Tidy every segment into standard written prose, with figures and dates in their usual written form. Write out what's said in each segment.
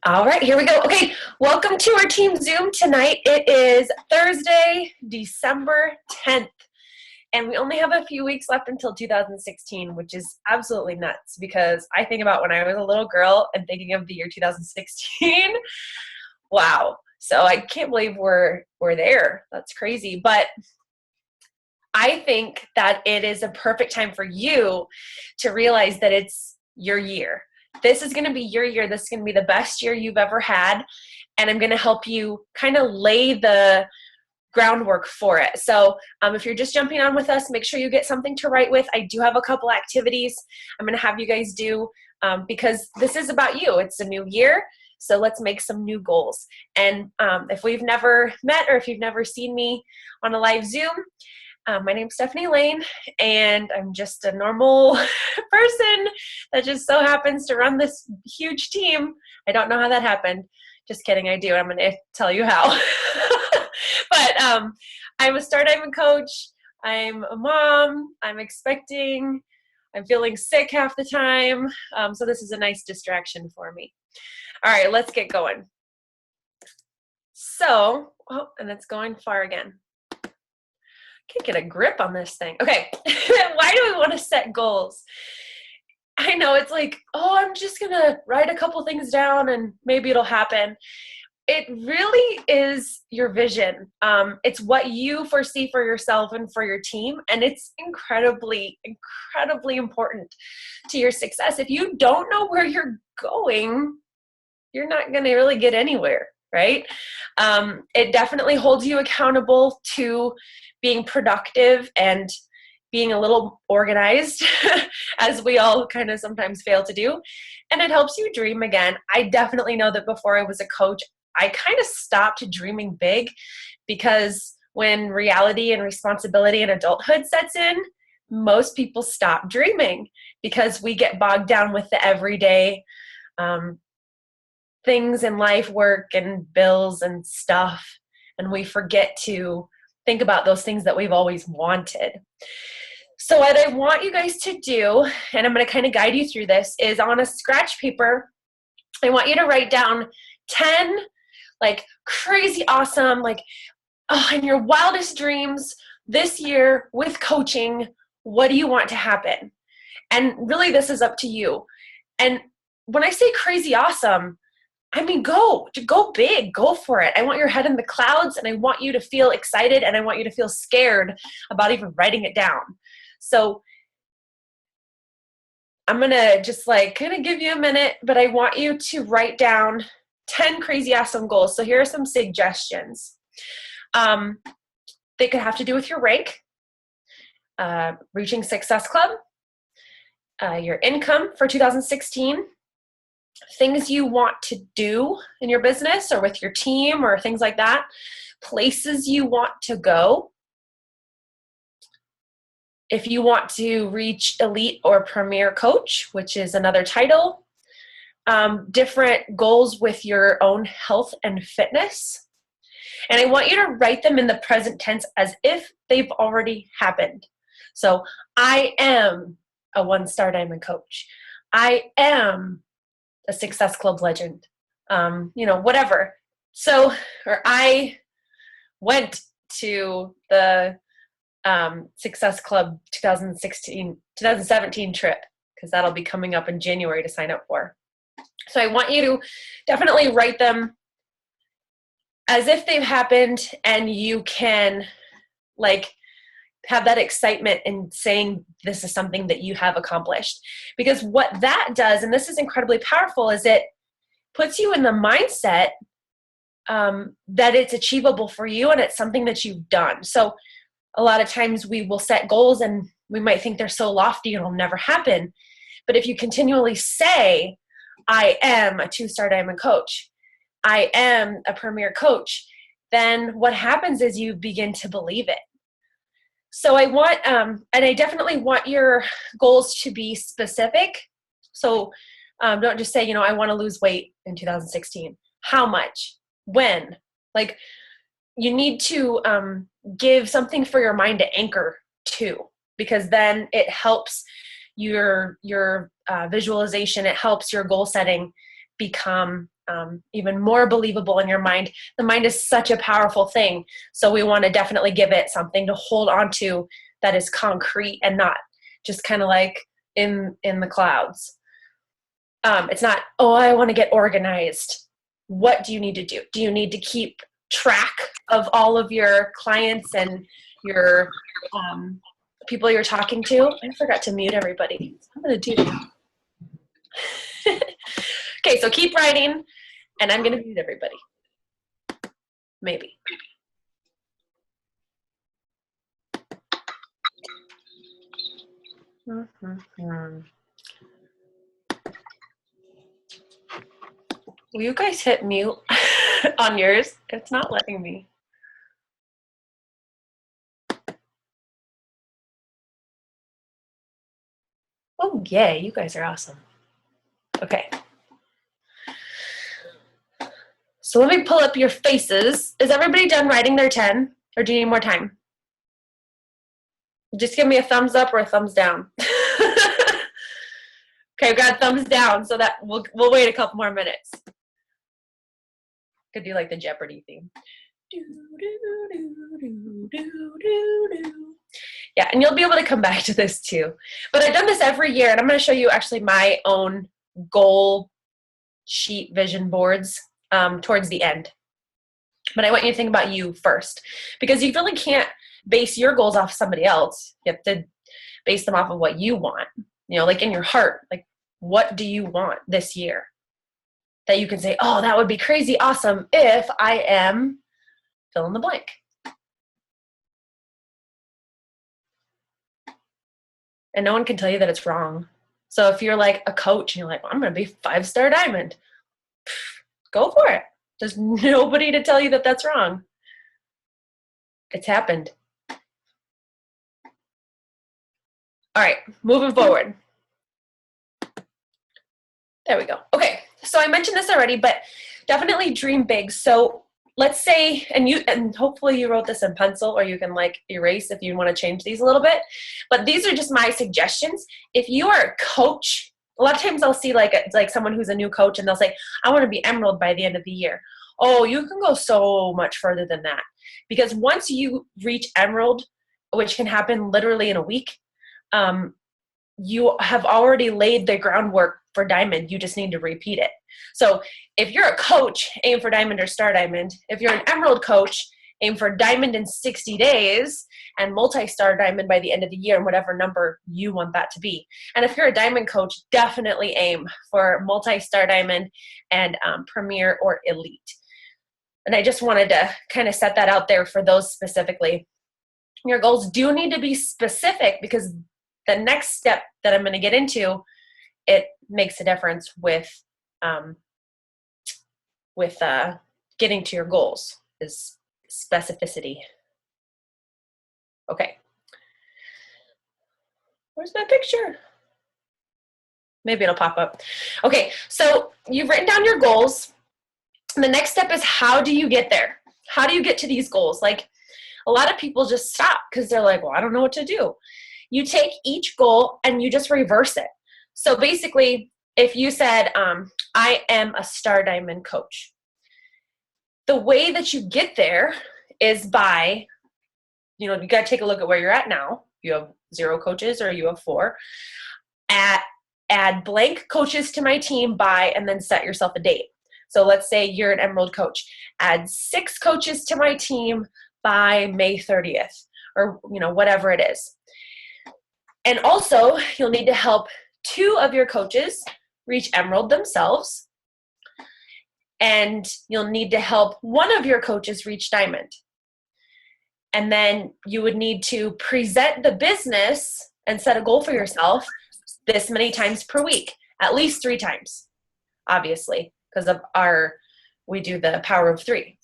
All right, here we go. Okay, welcome to our team Zoom tonight. It is Thursday, December 10th, and we only have a few weeks left until 2016, which is absolutely nuts because I think about when I was a little girl and thinking of the year 2016. Wow. So I can't believe we're there. That's crazy. But I think that it is a perfect time for you to realize that it's your year. This is going to be your year. This is going to be the best year you've ever had. And I'm going to help you kind of lay the groundwork for it. So if you're just jumping on with us, make sure you get something to write with. I do have a couple activities I'm going to have you guys do because this is about you. It's a new year. So let's make some new goals. And if we've never met or if you've never seen me on a live Zoom, my name's Stephanie Lane, and I'm just a normal person that just so happens to run this huge team. I don't know how that happened. Just kidding, I do. I'm going to tell you how. But I'm a Star Diamond coach. I'm a mom. I'm expecting. I'm feeling sick half the time. So this is a nice distraction for me. All right, let's get going. So, and it's going far again. Can't get a grip on this thing. Okay, why do we want to set goals? I know it's like, I'm just going to write a couple things down and maybe it'll happen. It really is your vision. It's what you foresee for yourself and for your team, and it's incredibly, incredibly important to your success. If you don't know where you're going, you're not going to really get anywhere, right? It definitely holds you accountable to being productive and being a little organized, as we all kind of sometimes fail to do. And it helps you dream again. I definitely know that before I was a coach, I kind of stopped dreaming big because when reality and responsibility and adulthood sets in, most people stop dreaming because we get bogged down with the everyday things in life, work and bills and stuff, and we forget to think about those things that we've always wanted. So what I want you guys to do, and I'm going to kind of guide you through this, is on a scratch paper, I want you to write down 10 crazy awesome, in your wildest dreams this year with coaching, what do you want to happen? And really this is up to you. And when I say crazy awesome, I mean, go big, go for it. I want your head in the clouds and I want you to feel excited and I want you to feel scared about even writing it down. So I'm going to just kind of give you a minute, but I want you to write down 10 crazy awesome goals. So here are some suggestions. They could have to do with your rank, reaching Success Club, your income for 2016, things you want to do in your business or with your team or things like that, places you want to go. If you want to reach elite or premier coach, which is another title, different goals with your own health and fitness. And I want you to write them in the present tense as if they've already happened. So I am a 1-star diamond coach. I am a Success Club legend, whatever. So, or I went to the Success Club 2017 trip, because that'll be coming up in January to sign up for. So I want you to definitely write them as if they've happened, and you can have that excitement in saying this is something that you have accomplished. Because what that does, and this is incredibly powerful, is it puts you in the mindset that it's achievable for you and it's something that you've done. So a lot of times we will set goals and we might think they're so lofty it'll never happen. But if you continually say, I am a 2-star diamond coach, I am a premier coach, then what happens is you begin to believe it. So I want, and I definitely want your goals to be specific. So don't just say, I want to lose weight in 2016. How much? When? You need to give something for your mind to anchor to, because then it helps your visualization. It helps your goal setting, become even more believable in your mind. The mind is such a powerful thing. So we want to definitely give it something to hold on to that is concrete and not just kind of like in the clouds. It's not, oh, I want to get organized. What do you need to do? Do you need to keep track of all of your clients and your people you're talking to? I forgot to mute everybody. I'm going to do that. Okay, so keep writing, and I'm going to mute everybody. Maybe. Will you guys hit mute on yours? It's not letting me. Oh, yay, you guys are awesome. Okay. So let me pull up your faces. Is everybody done writing their 10, or do you need more time? Just give me a thumbs up or a thumbs down. Okay, we got thumbs down, so that we'll wait a couple more minutes. Could do like the Jeopardy theme. Yeah, and you'll be able to come back to this too. But I've done this every year, and I'm going to show you actually my own goal sheet vision boards towards the end. But I want you to think about you first, because you really can't base your goals off somebody else. You have to base them off of what you want, like in your heart. Like, what do you want this year? That you can say, oh, that would be crazy awesome if I am fill in the blank. And no one can tell you that it's wrong. So if you're like a coach and you're like, well, I'm going to be 5-star diamond, go for it. There's nobody to tell you that that's wrong. It's happened. All right, moving forward. There we go. Okay, so I mentioned this already, but definitely dream big. So let's say, and hopefully you wrote this in pencil, or you can like erase if you want to change these a little bit. But these are just my suggestions. If you are a coach, a lot of times I'll see like someone who's a new coach, and they'll say, I want to be Emerald by the end of the year. Oh, you can go so much further than that. Because once you reach Emerald, which can happen literally in a week, you have already laid the groundwork for Diamond. You just need to repeat it. So if you're a coach, aim for Diamond or Star Diamond. If you're an Emerald coach, aim for Diamond in 60 days and multi-star Diamond by the end of the year, and whatever number you want that to be. And if you're a Diamond coach, definitely aim for multi-star Diamond and Premier or Elite. And I just wanted to kind of set that out there for those specifically. Your goals do need to be specific, because the next step that I'm going to get into, it makes a difference with getting to your goals, is specificity. Okay. Where's my picture? Maybe it'll pop up. Okay, so you've written down your goals. And the next step is, how do you get there? How do you get to these goals? Like, a lot of people just stop because they're like, well, I don't know what to do. You take each goal and you just reverse it. So basically, if you said, I am a Star Diamond coach, the way that you get there is by, you got to take a look at where you're at now. You have 0 coaches or you have 4. Add blank coaches to my team by, and then set yourself a date. So let's say you're an Emerald coach. Add 6 coaches to my team by May 30th, or whatever it is. And also, you'll need to help 2 of your coaches reach Emerald themselves. And you'll need to help 1 of your coaches reach Diamond. And then you would need to present the business and set a goal for yourself this many times per week, at least 3 times, obviously, because of we do the power of 3.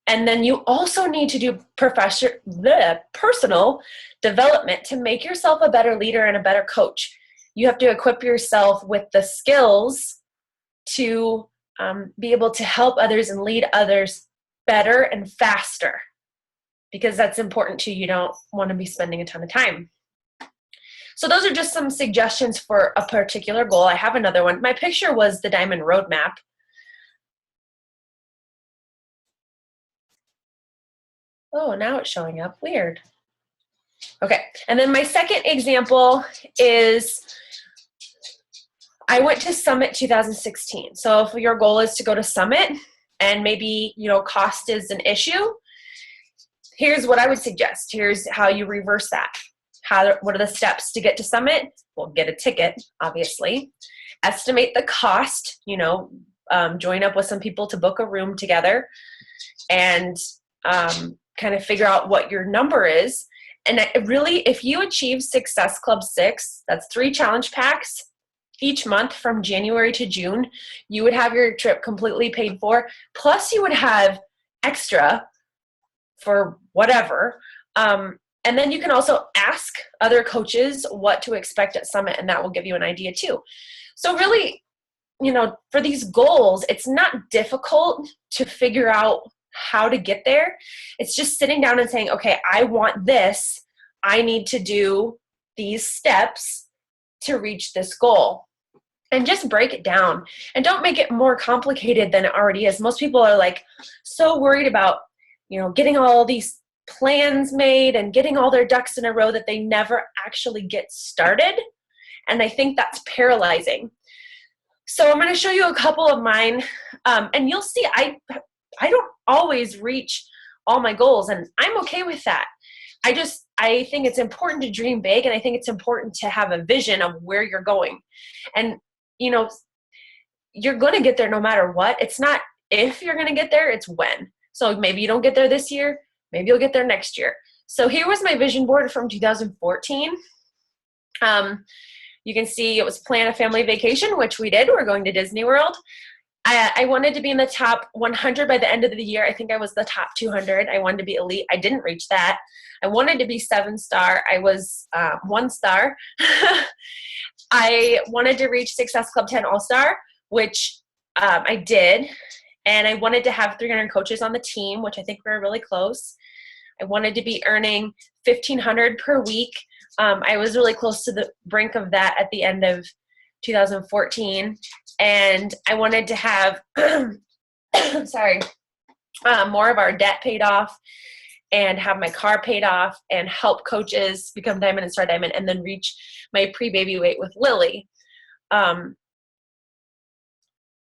And then you also need to do personal development to make yourself a better leader and a better coach. You have to equip yourself with the skills to be able to help others and lead others better and faster, because that's important too. You don't want to be spending a ton of time. So those are just some suggestions for a particular goal. I have another one. My picture was the Diamond Roadmap. Oh, now it's showing up. Weird. Okay, and then my second example is I went to Summit 2016. So if your goal is to go to Summit and maybe, cost is an issue, here's what I would suggest. Here's how you reverse that. What are the steps to get to Summit? Well, get a ticket, obviously. Estimate the cost, join up with some people to book a room together and kind of figure out what your number is. And really, if you achieve Success Club 6, that's 3 challenge packs each month from January to June, you would have your trip completely paid for. Plus, you would have extra for whatever. And then you can also ask other coaches what to expect at Summit, and that will give you an idea too. So really, for these goals, it's not difficult to figure out how to get there. It's just sitting down and saying, okay, I want this. I need to do these steps to reach this goal. And just break it down. And don't make it more complicated than it already is. Most people are like so worried about, getting all these plans made and getting all their ducks in a row that they never actually get started. And I think that's paralyzing. So I'm going to show you a couple of mine. And you'll see I don't always reach all my goals, and I'm okay with that. I think it's important to dream big, and I think it's important to have a vision of where you're going. And, you're going to get there no matter what. It's not if you're going to get there, it's when. So maybe you don't get there this year, maybe you'll get there next year. So here was my vision board from 2014. You can see it was plan a family vacation, which we did. We're going to Disney World. I wanted to be in the top 100 by the end of the year. I think I was the top 200. I wanted to be elite. I didn't reach that. I wanted to be 7-star. I was 1-star. I wanted to reach Success Club 10 All-Star, which I did. And I wanted to have 300 coaches on the team, which I think we were really close. I wanted to be earning $1,500 per week. I was really close to the brink of that at the end of 2014. And I wanted to have, more of our debt paid off and have my car paid off and help coaches become Diamond and Star Diamond and then reach my pre-baby weight with Lily.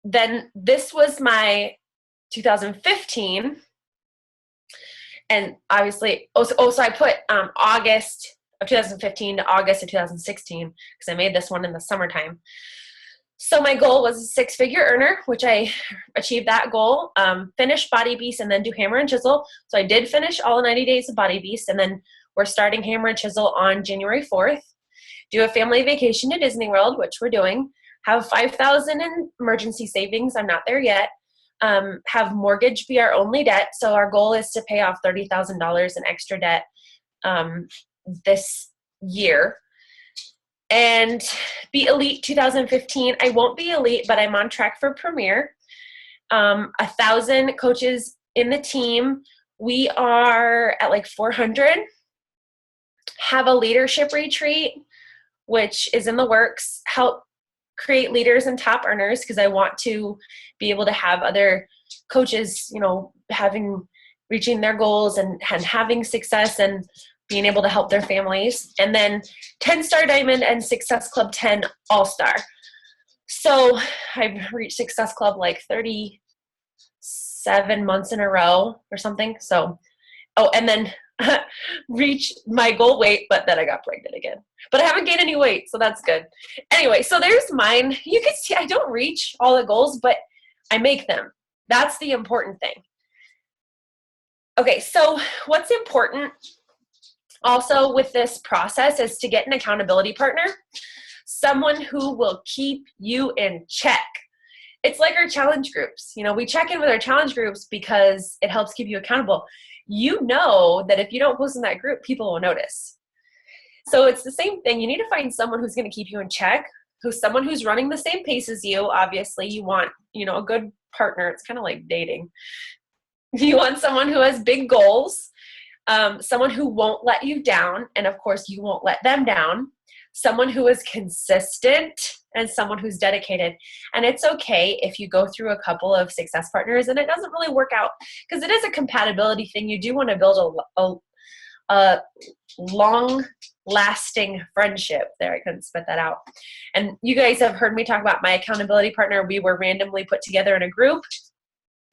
Then this was my 2015. And obviously, so I put August of 2015 to August of 2016 because I made this one in the summertime. So my goal was a 6-figure earner, which I achieved that goal, finish Body Beast, and then do Hammer and Chisel. So I did finish all the 90 days of Body Beast, and then we're starting Hammer and Chisel on January 4th. Do a family vacation to Disney World, which we're doing. Have $5,000 in emergency savings. I'm not there yet. Have mortgage be our only debt. So our goal is to pay off $30,000 in extra debt this year. And be elite 2015. I won't be elite, but I'm on track for premier. 1,000 coaches in the team. We are at like 400. Have a leadership retreat, which is in the works. Help create leaders and top earners because I want to be able to have other coaches, reaching their goals and having success and being able to help their families. And then 10-star Diamond and Success Club 10 All-Star. So I've reached Success Club like 37 months in a row or something. So, and then reach my goal weight, but then I got pregnant again. But I haven't gained any weight, so that's good. Anyway, so there's mine. You can see I don't reach all the goals, but I make them. That's the important thing. Okay, so what's important also with this process is to get an accountability partner, someone who will keep you in check. It's like our challenge groups. We check in with our challenge groups because it helps keep you accountable. You know that if you don't post in that group, people will notice. So it's the same thing. You need to find someone who's going to keep you in check, someone who's running the same pace as you. Obviously, you want, a good partner. It's kind of like dating. You want someone who has big goals, someone who won't let you down, and of course, you won't let them down. someone who is consistent, and someone who's dedicated. And it's okay if you go through a couple of success partners and it doesn't really work out, because it is a compatibility thing. You do want to build a long lasting friendship. There, I couldn't spit that out. And you guys have heard me talk about my accountability partner. We were randomly put together in a group,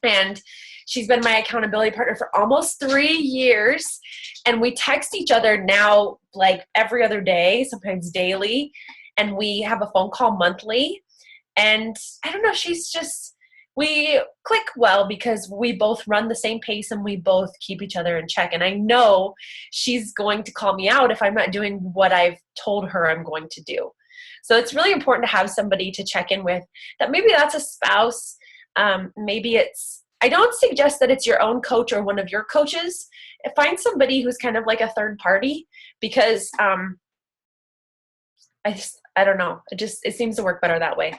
and she's been my accountability partner for almost 3 years. And we text each other now like every other day, sometimes daily. And we have a phone call monthly. And I don't know, we click well because we both run the same pace and we both keep each other in check. And I know she's going to call me out if I'm not doing what I've told her I'm going to do. So it's really important to have somebody to check in with, that maybe that's a spouse. I don't suggest that it's your own coach or one of your coaches. Find somebody who's kind of like a third party, because I don't know. It seems to work better that way.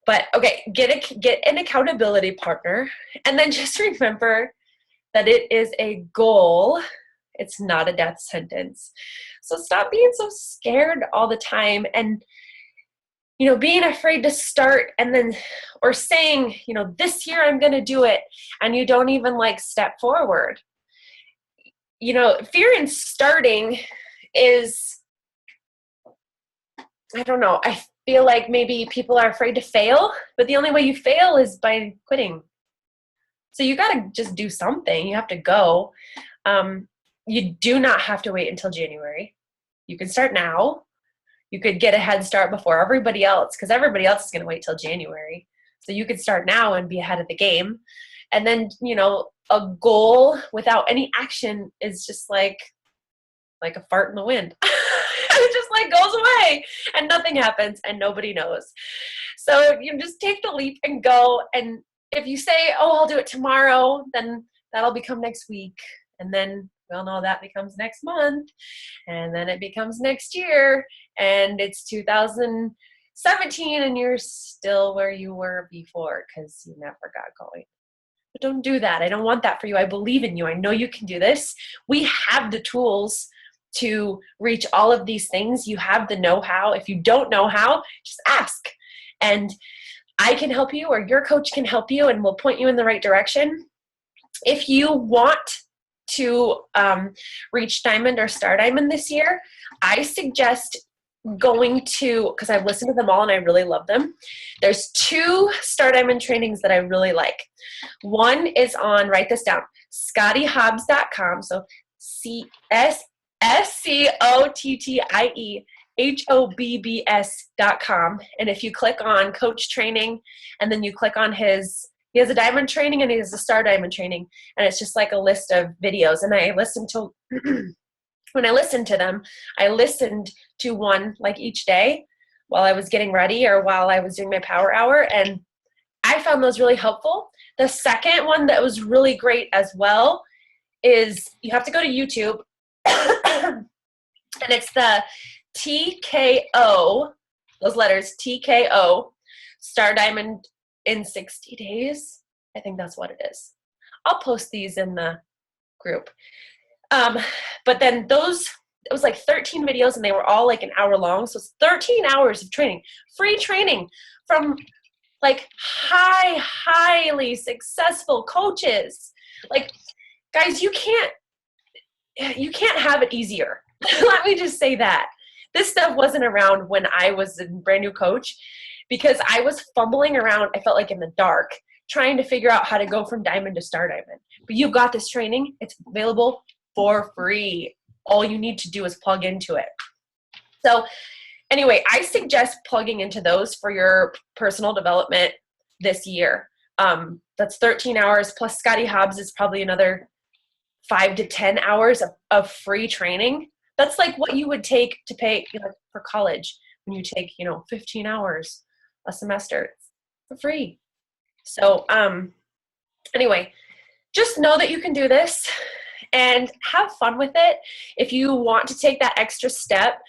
But okay, get an accountability partner, and then just remember that it is a goal. It's not a death sentence. So stop being so scared all the time, and being afraid to start, and then, or saying, this year I'm going to do it, and you don't even step forward. Fear in starting is, I don't know. I feel like maybe people are afraid to fail, but the only way you fail is by quitting. So you got to just do something. You have to go. You do not have to wait until January. You can start now. You could get a head start before everybody else, because everybody else is going to wait till January. So you could start now and be ahead of the game. And then, a goal without any action is just like a fart in the wind. It just goes away and nothing happens and nobody knows. So you just take the leap and go. And if you say, oh, I'll do it tomorrow, then that'll become next week. And then we all know that becomes next month. And then it becomes next year. And it's 2017 and you're still where you were before because you never got going. But don't do that. I don't want that for you. I believe in you. I know you can do this. We have the tools to reach all of these things. You have the know-how. If you don't know how, just ask. And I can help you, or your coach can help you, and we'll point you in the right direction. If you want to reach Diamond or Star Diamond this year, I suggest going to, because I've listened to them all and I really love them. There's 2 Star Diamond trainings that I really like. One is on, write this down, ScottieHobbs.com. So ScottieHobbs.com. And if you click on coach training, and then you click on he has a diamond training and he has a Star Diamond training, and it's just like a list of videos. And I listened to, when I listened to them, I listened to one each day while I was getting ready or while I was doing my power hour. And I found those really helpful. The second one that was really great as well is, you have to go to YouTube. And it's the TKO, those letters, TKO, Star Diamond in 60 days. I think that's what it is. I'll post these in the group. But then it was 13 videos, and they were all an hour long. So it's 13 hours of training, free training from highly successful coaches. Guys, you can't have it easier. Let me just say that. This stuff wasn't around when I was a brand new coach, because I was fumbling around, I felt in the dark, trying to figure out how to go from Diamond to Star Diamond. But you've got this training. It's available for free. All you need to do is plug into it. So anyway, I suggest plugging into those for your personal development this year. That's 13 hours, plus Scottie Hobbs is probably another 5 to 10 hours of free training. That's what you would take to pay for college, when you take 15 hours a semester for free. So anyway, just know that you can do this and have fun with it. If you want to take that extra step,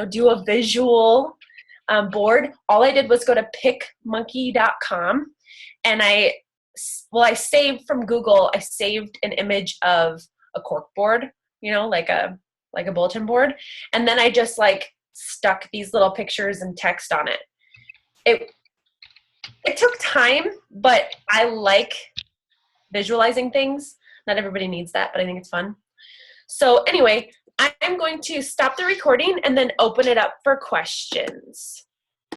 do a visual board. All I did was go to pickmonkey.com, and I saved from Google. I saved an image of a cork board, like a bulletin board. And then I just stuck these little pictures and text on it. It took time, but I like visualizing things. Not everybody needs that, but I think it's fun. So anyway, I'm going to stop the recording and then open it up for questions.